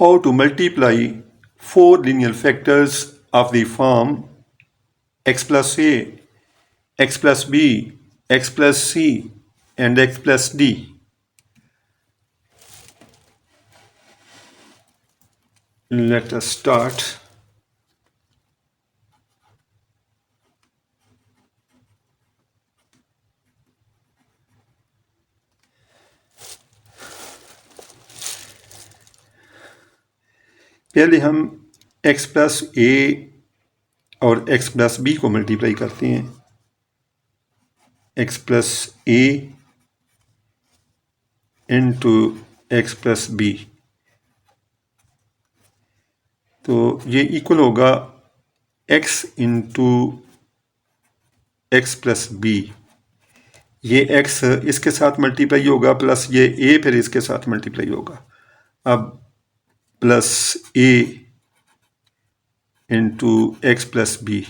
how to multiply four linear factors of the form x plus a, x plus b, x plus c, and x plus d. Let us start. पहले हम x plus a और x plus b को multiply करते हैं. x plus a into x plus b, तो ये equal होगा x into x plus b. ये x इसके साथ मल्टीप्लाई होगा प्लस ये a फिर इसके साथ मल्टीप्लाई होगा. अब plus a into x plus b,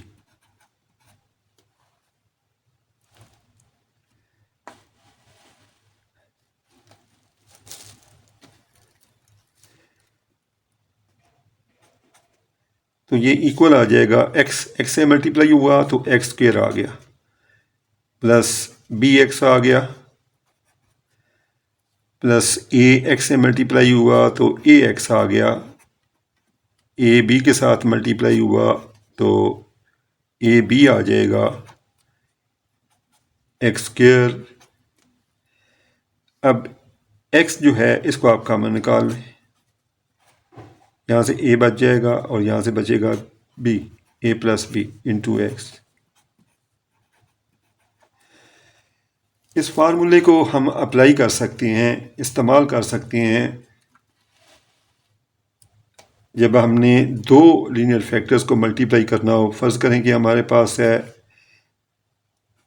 तो ये इक्वल आ जाएगा x से मल्टीप्लाई हुआ तो x स्क्वायर आ गया, प्लस bx आ गया, प्लस ax से मल्टीप्लाई हुआ तो ax आ गया, a b के साथ मल्टीप्लाई हुआ तो a b आ जाएगा, एक्स स्क्वायर. अब x जो है इसको आप कॉमन निकाल लें, यहाँ से a बच जाएगा और यहाँ से बचेगा b, a plus b into x. इस फार्मूले को हम अप्लाई कर सकते हैं, इस्तेमाल कर सकते हैं जब हमने दो लीनियर फैक्टर्स को मल्टीप्लाई करना हो. फ़र्ज़ करें कि हमारे पास है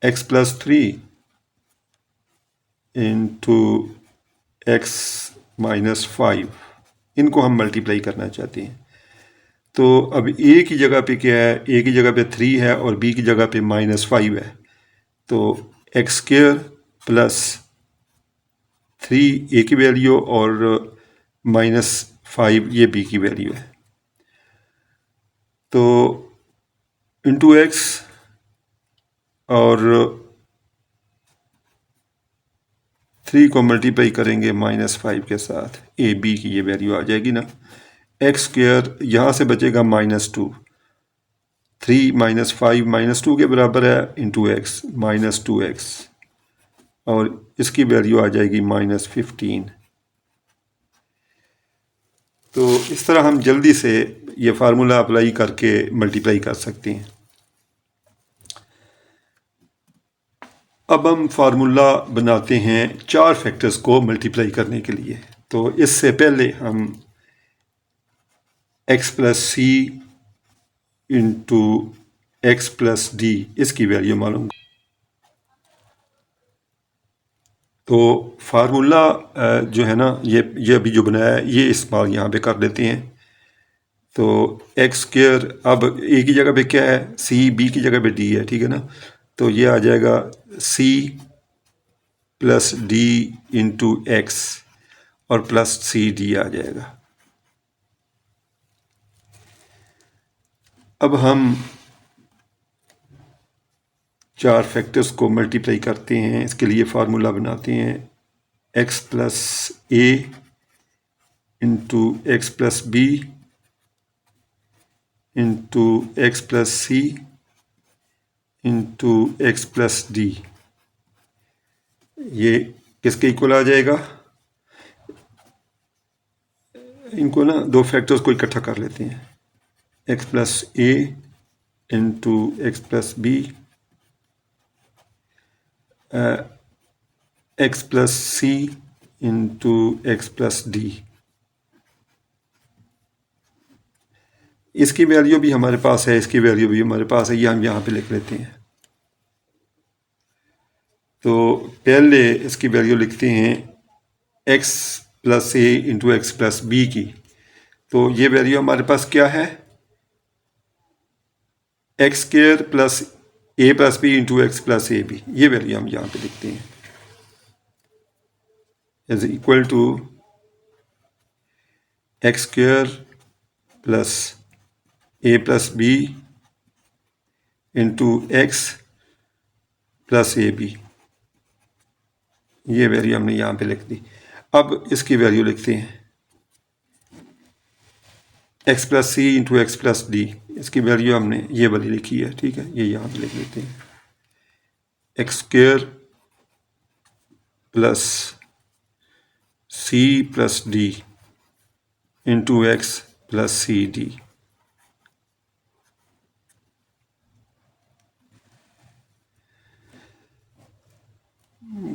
x plus 3 into x minus 5, इनको हम मल्टीप्लाई करना चाहते हैं. तो अब a की जगह पे क्या है, a की जगह पे 3 है और b की जगह पे -5 है, तो एक्स स्क्वायर प्लस 3 a की वैल्यू और -5 ये b की वैल्यू है. तो इंटू एक्स और 3 को मल्टीप्लाई करेंगे -5 के साथ, a b की ये वैल्यू आ जाएगी ना. एक्स स्क्वायर यहाँ से बचेगा -2, 3 -5 -2 के बराबर है इंटू एक्स -2x, और इसकी वैल्यू आ जाएगी -15. तो इस तरह हम जल्दी से ये फार्मूला अप्लाई करके मल्टीप्लाई कर सकते हैं. अब हम फार्मूला बनाते हैं 4 फैक्टर्स को मल्टीप्लाई करने के लिए. तो इससे पहले हम x plus c into x plus d इसकी वैल्यू मालूम. तो फार्मूला जो है ना, ये अभी जो बनाया है ये इस्तेमाल यहाँ पे कर लेते हैं. तो एक्स स्क्वायर, अब ए की जगह पे क्या है, सी, बी की जगह पे डी है, ठीक है ना. तो ये आ जाएगा c plus d into x और प्लस सी डी आ जाएगा. अब हम 4 फैक्टर्स को मल्टीप्लाई करते हैं. इसके लिए फार्मूला बनाते हैं x plus a into x plus b into x plus c into x plus d. ये किसके इक्वल आ जाएगा, इनको ना दो फैक्टर्स को इकट्ठा कर लेते हैं. x plus a into x plus b, x plus c into x plus d. इसकी वैल्यू भी हमारे पास है, इसकी वैल्यू भी हमारे पास है, ये हम यहाँ पे लिख लेते हैं. तो पहले इसकी वैल्यू लिखते हैं x plus a into x plus b की. तो ये वैल्यू हमारे पास क्या है, x square plus a plus b into x plus a b. ये वैल्यू हम यहाँ पे लिखते हैं is equal to x square plus a plus b into x plus a b, ये वैल्यू हमने यहाँ पे लिख दी। अब इसकी वैल्यू लिखते हैं, x plus c into x plus d, इसकी वैल्यू हमने ये वाली लिखी है, ठीक है, ये यहाँ पे लिख लेते हैं, एक्स स्क्वायर प्लस सी plus d into x plus c d.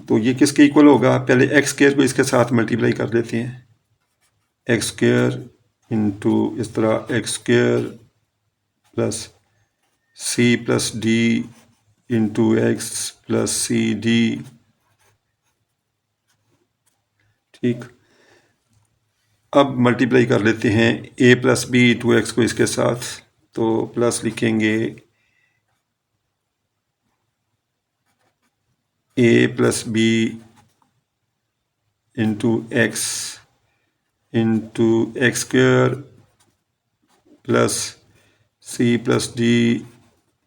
तो ये किसके इक्वल होगा? पहले एक्स स्क्वायर को इसके साथ मल्टीप्लाई कर देते हैं, एक्स स्क्वायर इंटू इस तरह एक्स स्क्वायर प्लस सी plus d into x plus c d, ठीक। अब मल्टीप्लाई कर लेते हैं a plus b into x को इसके साथ, तो प्लस लिखेंगे a plus b into x square plus C plus d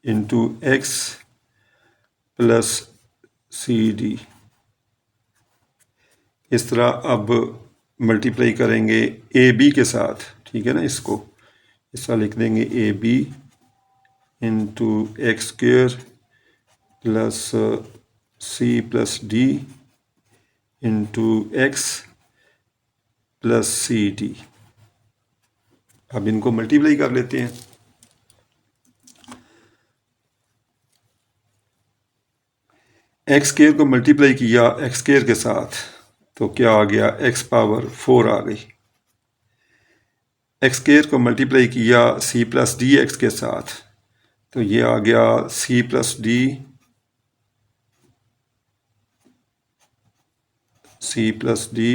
into x plus c d. इस तरह अब मल्टीप्लाई करेंगे ए बी के साथ, ठीक है ना, इसको इस तरह लिख देंगे a b into x square plus C plus d into x plus c d. अब इनको मल्टीप्लाई कर लेते हैं, एक्स स्क्वायर को मल्टीप्लाई किया एक्स स्क्वायर के साथ तो क्या आ गया, एक्स पावर 4 आ गई। एक्स स्क्वायर को मल्टीप्लाई किया सी प्लस डी एक्स के साथ तो ये आ गया c plus d c plus D,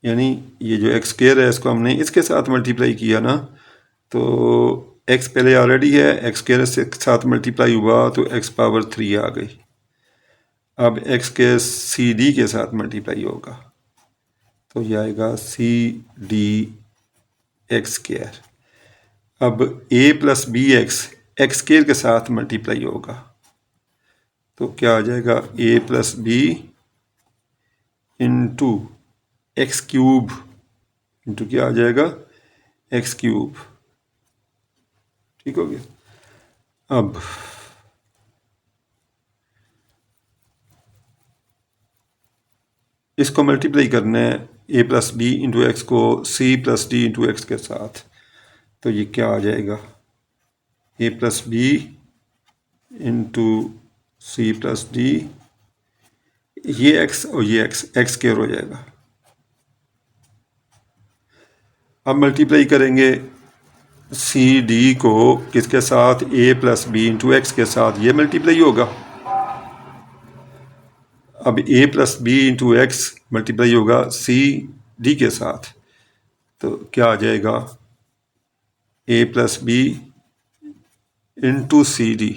यानी ये जो एक्स स्क्वायर है इसको हमने इसके साथ मल्टीप्लाई किया ना, तो एक्स पहले ऑलरेडी है, एक्स स्क्वायर से साथ मल्टीप्लाई हुआ तो एक्स पावर 3 आ गई। अब एक्स के सी डी के साथ मल्टीप्लाई होगा तो ये आएगा सी डी एक्स स्क्वायर। अब a plus b x square के साथ मल्टीप्लाई होगा तो क्या आ जाएगा, a plus b into x cube into क्या आ जाएगा, एक्स क्यूब, ठीक हो गया। अब इसको मल्टीप्लाई करना है a plus b into x को c plus d into x के साथ, तो ये क्या आ जाएगा, a plus b into c plus d, ये एक्स और ये एक्स स्क्वायर हो जाएगा। अब मल्टीप्लाई करेंगे सी डी को किसके साथ, a plus b into x के साथ, ये मल्टीप्लाई होगा। अब a plus b into x multiply होगा सी डी के साथ तो क्या आ जाएगा, a plus b into c d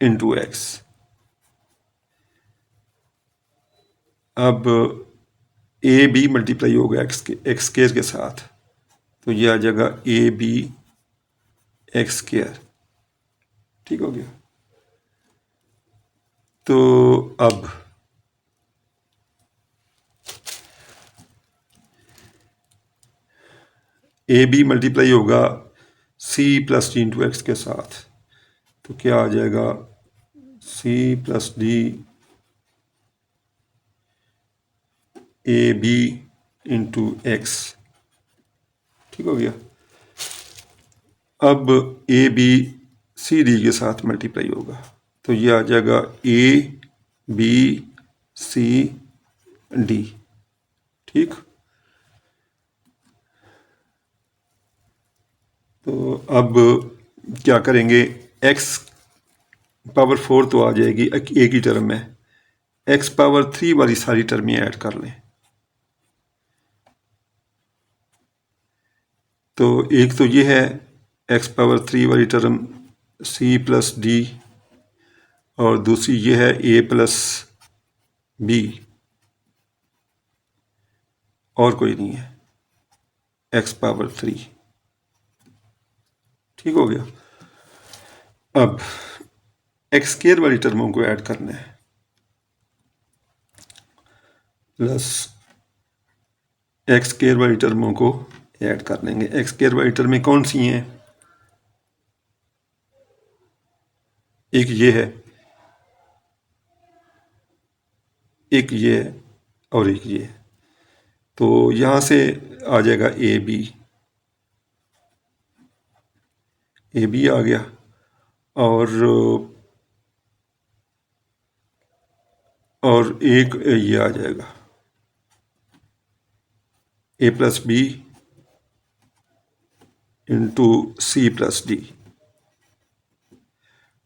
into x. अब ए बी मल्टीप्लाई होगा एक्स स्क्वायर के साथ तो ये आ जाएगा ए बी एक्स स्क्वायर, ठीक हो गया। तो अब ए बी मल्टीप्लाई होगा c plus d into x के साथ तो क्या आ जाएगा, c plus d a b into x, ठीक हो गया। अब ए बी सी डी के साथ मल्टीप्लाई होगा तो ये आ जाएगा ए बी सी डी, ठीक। तो अब क्या करेंगे, एक्स पावर 4 तो आ जाएगी एक ही टर्म में, एक्स पावर 3 वाली सारी टर्में ऐड कर लें। तो एक तो ये है एक्स पावर 3 वाली टर्म सी प्लस डी और दूसरी ये है ए प्लस बी और कोई नहीं है, एक्स पावर 3। ठीक हो गया। अब एक्स स्क्वायर वाली टर्मों को ऐड करना है, प्लस एक्स स्क्वायर वाली टर्मों को ऐड कर लेंगे। एक्स स्क्वायर वाली टर्में कौन सी हैं? एक ये है, एक ये है, और एक ये है। तो यहाँ से आ जाएगा ए बी आ गया, और एक ये आ जाएगा a plus b into c plus d.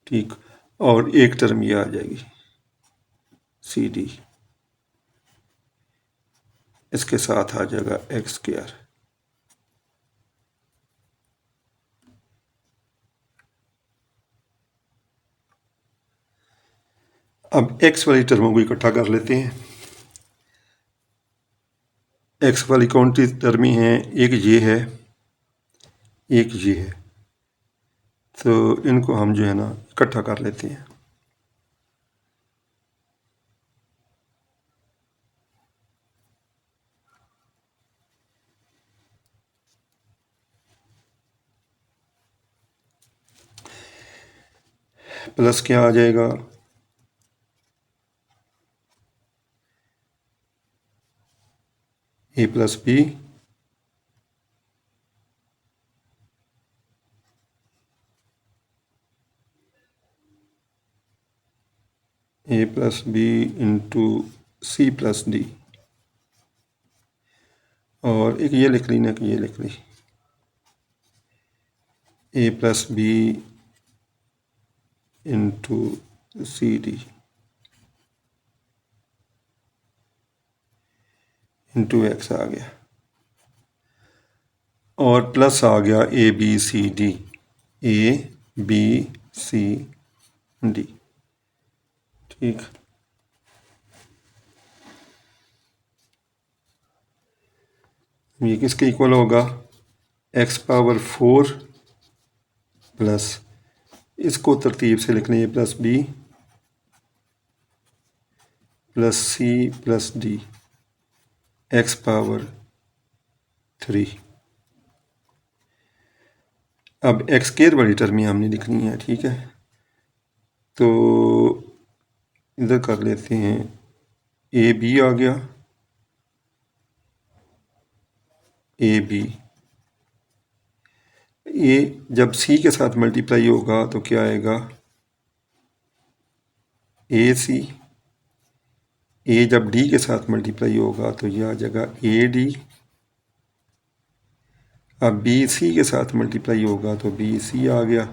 ठीक, और एक टर्म ये आ जाएगी सी डी, इसके साथ आ जाएगा एक्स स्क्वायर। अब एक्स वाली टर्मों को इकट्ठा कर लेते हैं। एक्स वाली कौन सी टर्में हैं? एक ये है, एक ये है। तो इनको हम जो है ना इकट्ठा कर लेते हैं। प्लस क्या आ जाएगा? A plus b a plus b into c plus d, और एक ये लिख ली ना, कि ये लिख ली a plus b into c d into x आ गया, और प्लस आ गया a b c d, a b c d. ठीक, ये किसके इक्वल होगा? एक्स पावर 4 प्लस, इसको तरतीब से लिखने, a plus B plus C plus d x power 3। अब एक्स स्क्वायर वाली टर्म हमने लिखनी है। ठीक है, तो इधर कर लेते हैं, ए बी आ गया, ए बी, ए जब सी के साथ मल्टीप्लाई होगा तो क्या आएगा? ए सी। ए जब डी के साथ मल्टीप्लाई होगा तो यह आ जाएगा ए डी। अब बी सी के साथ मल्टीप्लाई होगा तो बी सी आ गया।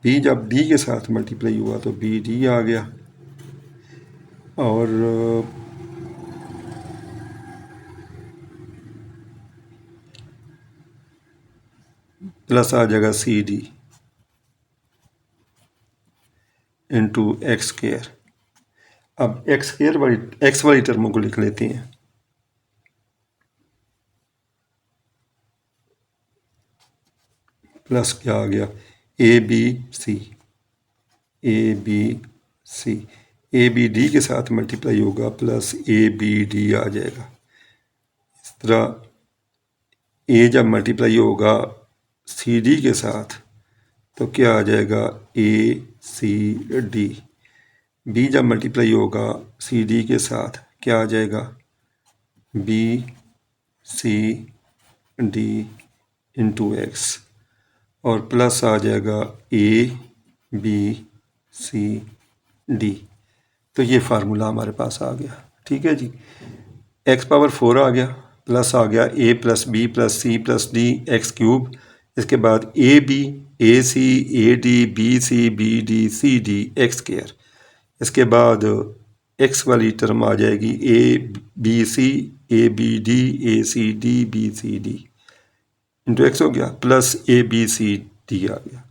बी जब डी के साथ मल्टीप्लाई हुआ तो बी डी आ गया, और प्लस आ जाएगा c d into x square. अब एक्स वाली टर्मों को लिख लेते हैं। प्लस क्या आ गया? A b c, a b c, a b d के साथ मल्टीप्लाई होगा, प्लस ए बी डी आ जाएगा। इस तरह ए जब मल्टीप्लाई होगा सी डी के साथ तो क्या आ जाएगा? A c d. बी जब मल्टीप्लाई होगा सी डी के साथ क्या आ जाएगा? B c d into x, और प्लस आ जाएगा ए बी सी डी। तो ये फार्मूला हमारे पास आ गया। ठीक है जी, एक्स पावर 4 आ गया, प्लस आ गया a plus B plus C plus d x cube. इसके बाद a b, a c, a d, b c, b d, c d x square. इसके बाद एक्स वाली टर्म आ जाएगी a b c, a b d, a c d, b c d into x हो गया, plus a b c d आ गया।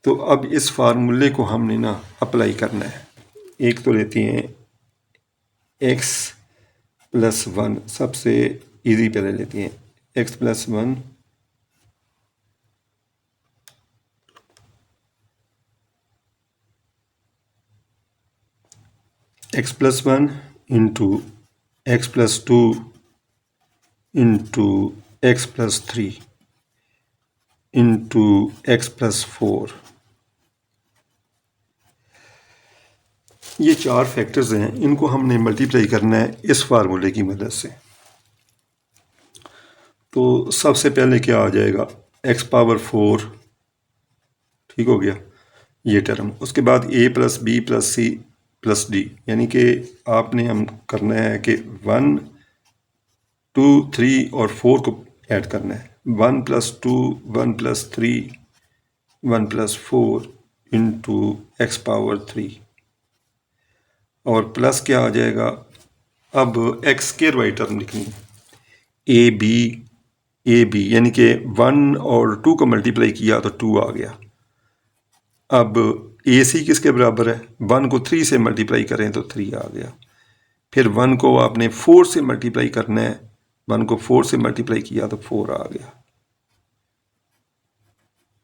तो अब इस फार्मूले को हमने ना अप्लाई करना है। एक तो लेते हैं एक्स प्लस वन सबसे इजी पे ले लेते हैं। X plus one x plus one into x plus two into x plus three into x plus four. ये चार फैक्टर्स हैं, इनको हमने मल्टीप्लाई करना है इस फार्मूले की मदद से। तो सबसे पहले क्या आ जाएगा, एक्स पावर फोर, ठीक हो गया ये टर्म। उसके बाद ए प्लस बी प्लस सी प्लस डी, यानी कि आपने हम करना है कि वन टू थ्री और फोर को ऐड करना है। One plus two one plus three one plus four into x power three, और प्लस क्या आ जाएगा, अब एक्स स्क्वायर वाई टर्म लिखनी है, ए बी यानी कि वन और टू को मल्टीप्लाई किया तो टू आ गया। अब ए सी किसके बराबर है, वन को थ्री से मल्टीप्लाई करें तो थ्री आ गया। फिर वन को आपने फोर से मल्टीप्लाई करना है, वन को फोर से मल्टीप्लाई किया तो फोर आ गया।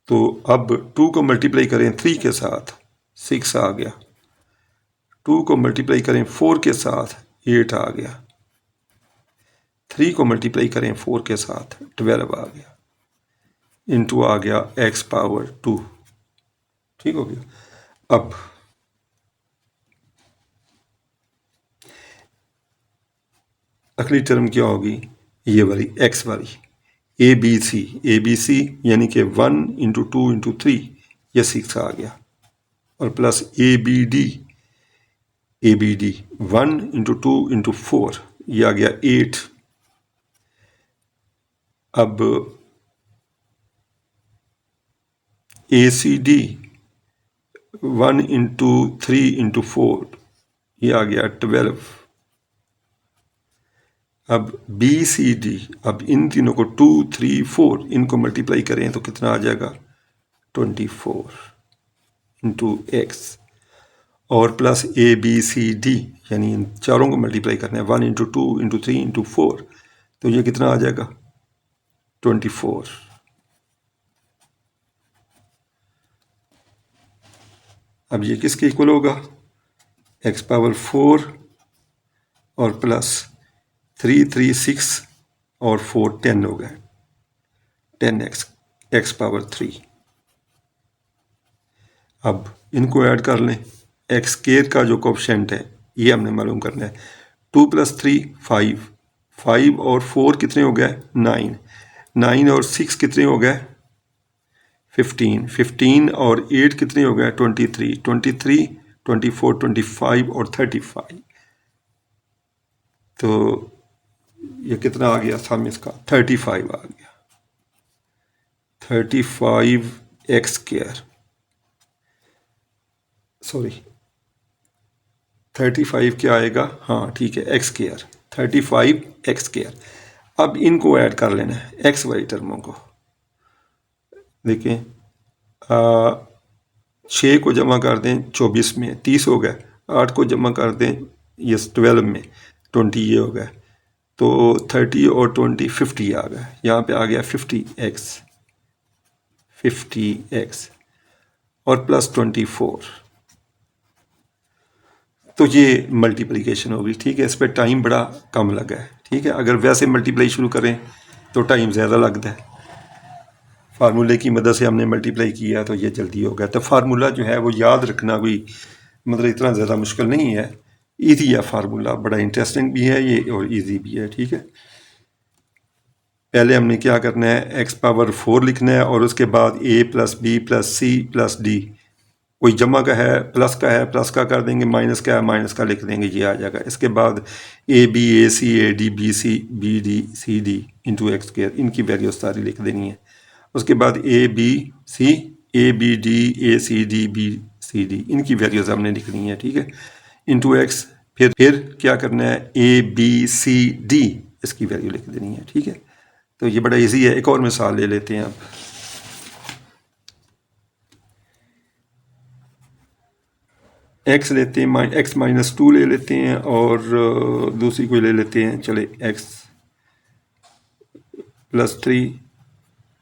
तो अब टू को मल्टीप्लाई करें थ्री के साथ, सिक्स आ गया। टू को मल्टीप्लाई करें फोर के साथ, एट आ गया। थ्री को मल्टीप्लाई करें फोर के साथ, 12 आ गया। इंटू आ गया एक्स पावर टू, ठीक हो गया। अब अगली टर्म क्या होगी, ये वाली एक्स वाली, ए बी सी यानी कि one into two into three, ये सिक्स आ गया। और plus a b d one into two into four, ये आ गया 8। अब a c d one into three into four, ये आ गया 12। अब बी सी डी, अब इन तीनों को टू थ्री फोर इनको मल्टीप्लाई करें तो कितना आ जाएगा, 24 इंटू एक्स। और plus a b c d यानी इन चारों को मल्टीप्लाई करना है, one into two into three into four, तो ये कितना आ जाएगा, 24। अब ये किसके इक्वल होगा, एक्स पावर फोर और प्लस थ्री थ्री सिक्स और फोर 10 हो गए, 10x एक्स पावर थ्री। अब इनको ऐड कर लें, एक्स स्क्वायर का जो कोफिशिएंट है ये हमने मालूम करना है। Two plus three five, five और फोर कितने हो गए, 9, 9 और सिक्स कितने हो गए, 15, 15 और 8 कितने हो गए, 23, 23, 24, 25 और 35। तो ये कितना आ गया सम इसका, 35 आ गया। 35 एक्स स्क्वायर, सॉरी 35 क्या आएगा, हाँ ठीक है, एक्स स्क्वायर, 35 एक्स स्क्वायर। अब इनको ऐड कर लेना है, एक्स वाई टर्मों को। देखें, 6 को जमा कर दें 24 में, 30 हो गए। 8 को जमा कर दें ये 12 में, 20 ये हो गया। तो 30 और 20 50 आ गया। यहाँ पे आ गया 50x और प्लस 24। तो ये मल्टीप्लिकेशन होगी, ठीक है। इस पर टाइम बड़ा कम लगा है, ठीक है। अगर वैसे मल्टीप्लाई शुरू करें तो टाइम ज़्यादा लगता है। फार्मूले की मदद से हमने मल्टीप्लाई किया तो ये जल्दी हो गया। तो फार्मूला जो है वो याद रखना कोई मतलब इतना ज़्यादा मुश्किल नहीं है, ईजी है फार्मूला, बड़ा इंटरेस्टिंग भी है ये और ईजी भी है, ठीक है। पहले हमने क्या करना है, एक्स पावर 4 लिखना है और उसके बाद ए प्लस बी प्लस सी प्लस डी। कोई जमा का है, प्लस का है, प्लस का कर देंगे, माइनस का है, माइनस का लिख देंगे, ये आ जाएगा। इसके बाद a b a c a d b c b d c d into x square, इनकी वैल्यू सारी लिख देनी है। उसके बाद a b d a c d b c d, इनकी वैल्यूज हमने लिखनी है, ठीक है, इंटू एक्स। फिर क्या करना है, ए बी सी डी इसकी वैल्यू लिख देनी है, ठीक है। तो ये बड़ा इजी है। एक और मिसाल ले लेते हैं अब। एक्स लेते हैं, एक्स माइनस 2 ले लेते हैं और दूसरी कोई ले लेते हैं, चले एक्स प्लस 3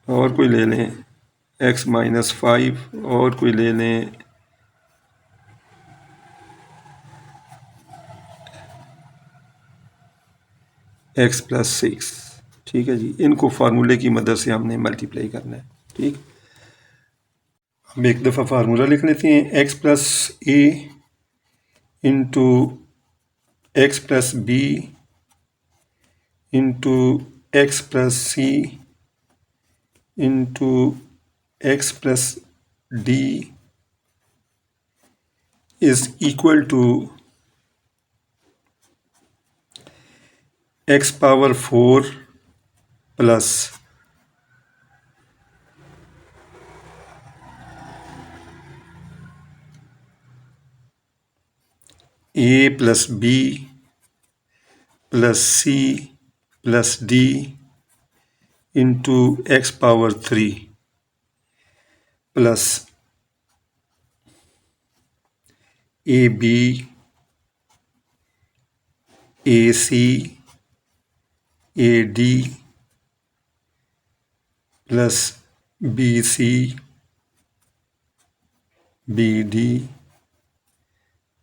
और कोई ले लें एक्स माइनस 5 और कोई ले लें एक्स प्लस 6। ठीक है जी, इनको फार्मूले की मदद से हमने मल्टीप्लाई करना है। ठीक, हम एक दफ़ा फार्मूला लिख लेते हैं, x plus a into x plus b into x plus c into x plus d is equal to x power 4 plus a plus B plus C plus d into x power 3 plus a b a c a d plus b c b d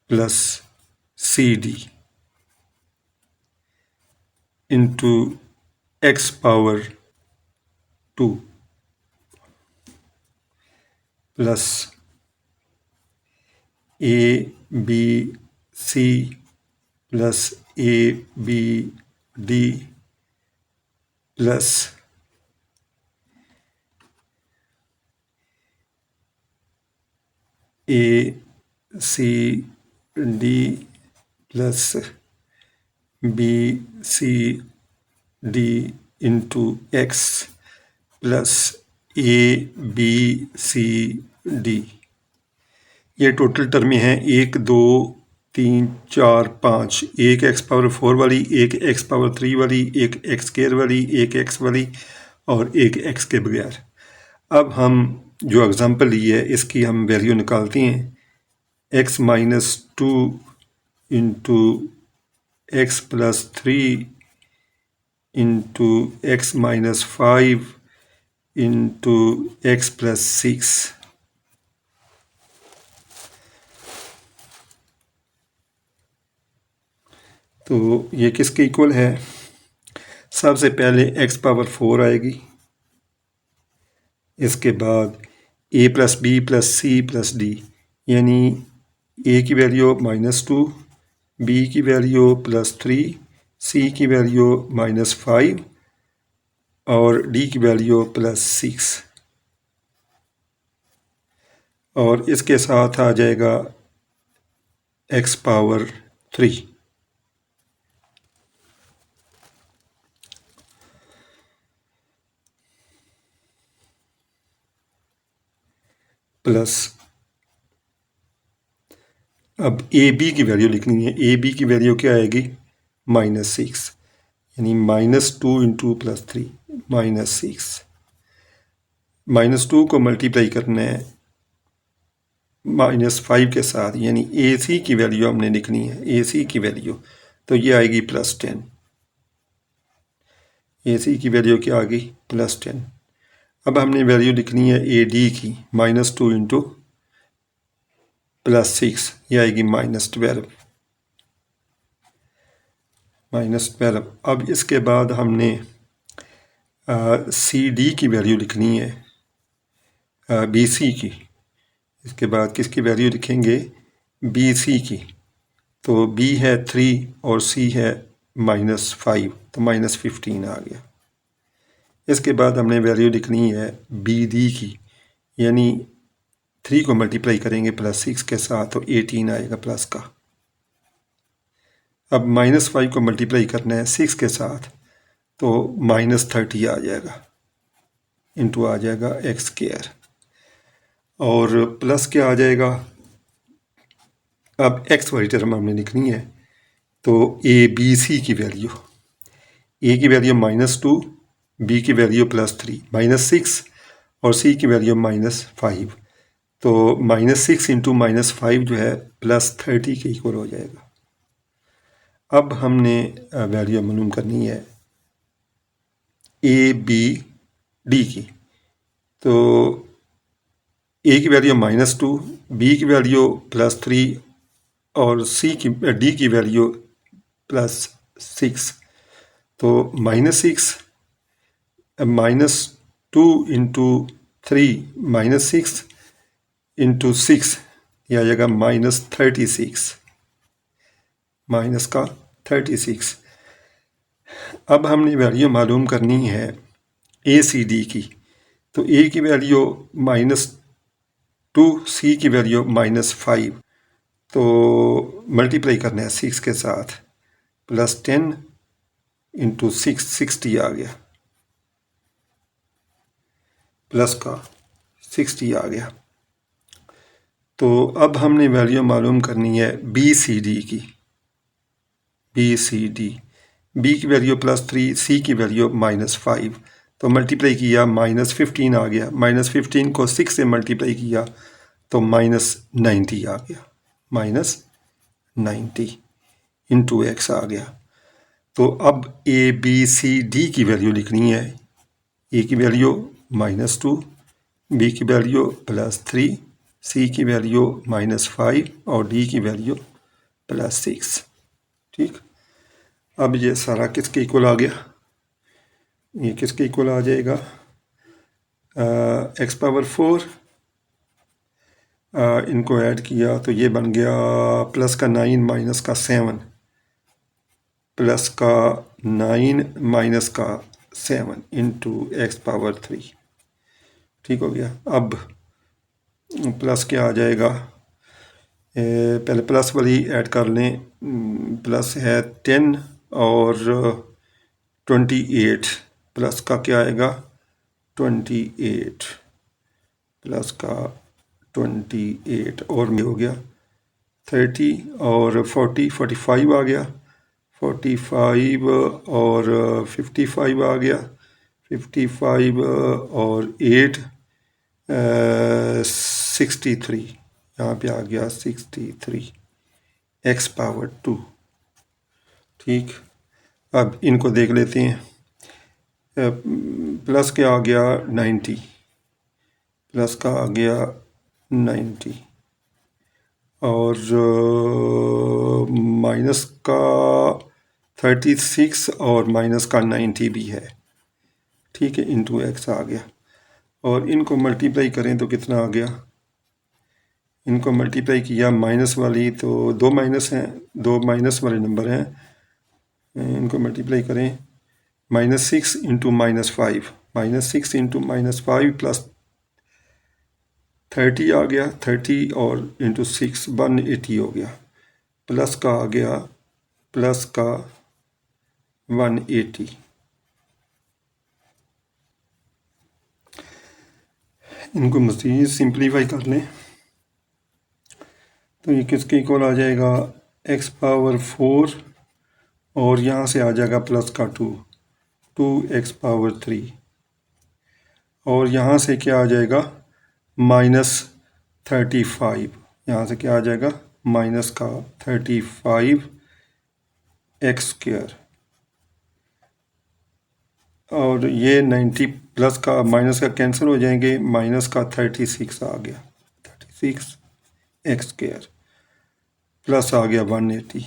plus c d into x power 2 plus a b c plus a b d plus a c d plus b c d into x plus a b c d. ये total टर्में हैं 1 2 3 4 5, एक x power 4 वाली, एक x power 3 वाली, एक x square वाली, एक एक्स वाली और एक एक्स के बगैर। अब हम जो एग्जांपल ली है इसकी हम वैल्यू निकालते हैं, x minus 2 into x plus 3 into x minus 5 into x plus 6। तो ये किसके इक्वल है? सबसे पहले एक्स पावर 4 आएगी, इसके बाद ए प्लस बी प्लस सी प्लस डी, यानी ए की वैल्यू -2, बी की वैल्यू +3, सी की वैल्यू -5 और डी की वैल्यू +6। और इसके साथ आ जाएगा एक्स पावर 3 प्लस, अब ए बी की वैल्यू लिखनी है। ए बी की वैल्यू क्या आएगी? -6, यानी -2 इंटू +3 -6। -2 को मल्टीप्लाई करना है -5 के साथ, यानी ए सी की वैल्यू हमने लिखनी है, ए सी की वैल्यू, तो ये आएगी +10। ए सी की वैल्यू क्या आ गई? +10। अब हमने वैल्यू लिखनी है ए डी की, -2 इंटू +6, ये आएगी -12। अब इसके बाद हमने सी डी की वैल्यू लिखनी है बी सी की। इसके बाद किसकी वैल्यू लिखेंगे? बी सी की। तो बी है 3 और सी है -5, तो -15 आ गया। इसके बाद हमने वैल्यू लिखनी है बी डी की, यानी 3 को मल्टीप्लाई करेंगे +6 के साथ, तो 18 आएगा प्लस का। अब -5 को मल्टीप्लाई करना है 6 के साथ, तो -30 आ जाएगा, इंटू आ जाएगा एक्स स्क्वायर, और प्लस क्या आ जाएगा? अब एक्स वाली टर्म हमने लिखनी है, तो ए बी सी की वैल्यू, ए की वैल्यू -2, बी की वैल्यू +3, -6 और सी की वैल्यू -5, तो -6 इंटू -5 जो है +30 के इक्वल हो जाएगा। अब हमने वैल्यू मालूम करनी है ए बी डी की। तो ए की वैल्यू -2, बी की वैल्यू +3 और डी की वैल्यू +6। तो -6 -2 इंटू 3 -6 इंटू 6 यह आ जाएगा -36, -36। अब हमने वैल्यू मालूम करनी है ए सी डी की। तो ए की वैल्यू -2, सी की वैल्यू -5। तो मल्टीप्लाई करना है 6 के साथ, +10 इंटू 6 60 आ गया, प्लस का 60 आ गया। तो अब हमने वैल्यू मालूम करनी है बी सी डी की। बी सी डी, बी की वैल्यू +3, सी की वैल्यू -5। तो मल्टीप्लाई किया -15 आ गया, -15 को 6 से मल्टीप्लाई किया तो -90 आ गया, -90 इंटू एक्स आ गया। तो अब ए बी सी डी की वैल्यू लिखनी है। ए की वैल्यू -2, बी की वैल्यू +3, सी की वैल्यू -5 और डी की वैल्यू +6। ठीक, अब ये सारा किसके इक्वल आ गया? ये किसके इक्वल आ जाएगा? x⁴ इनको ऐड किया तो ये बन गया +9 -7, +9 -7 इंटू x⁴। ठीक हो गया। अब प्लस क्या आ जाएगा? पहले प्लस वाली ऐड कर लें। प्लस है 10 और 28, प्लस का क्या आएगा? 28 प्लस का 28 और में हो गया 30 और 45 आ गया, 45 और 55 आ गया, 55 और 8 63, यहाँ पे आ गया 63 x⁴2। ठीक, अब इनको देख लेते हैं। प्लस क्या आ गया? 90, प्लस का आ गया 90 और माइनस का 36 और माइनस का 90 भी है। ठीक है, इंटू एक्स आ गया। और इनको मल्टीप्लाई करें तो कितना आ गया? इनको मल्टीप्लाई किया माइनस वाली, तो दो माइनस हैं, दो माइनस वाले नंबर हैं, इनको मल्टीप्लाई करें। -6 इंटू -5, -6 इंटू -5 प्लस 30 आ गया, 30 और इंटू 6 180 हो गया, प्लस का आ गया, प्लस का 180। इनको मज़ीद सिंप्लीफाई कर लें तो ये किसके इक्वल आ जाएगा? x⁴ और यहाँ से आ जाएगा प्लस का 2x⁴, और यहाँ से क्या आ जाएगा? -35, यहाँ से क्या आ जाएगा? -35 x², और ये 90 प्लस का माइनस का कैंसिल हो जाएंगे, माइनस का 36 आ गया, 36 x² प्लस आ गया 180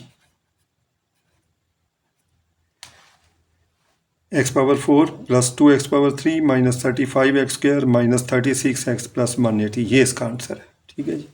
x⁴ plus 2x⁴ -35 x² -36x plus 180। ये इसका आंसर है। ठीक है जी।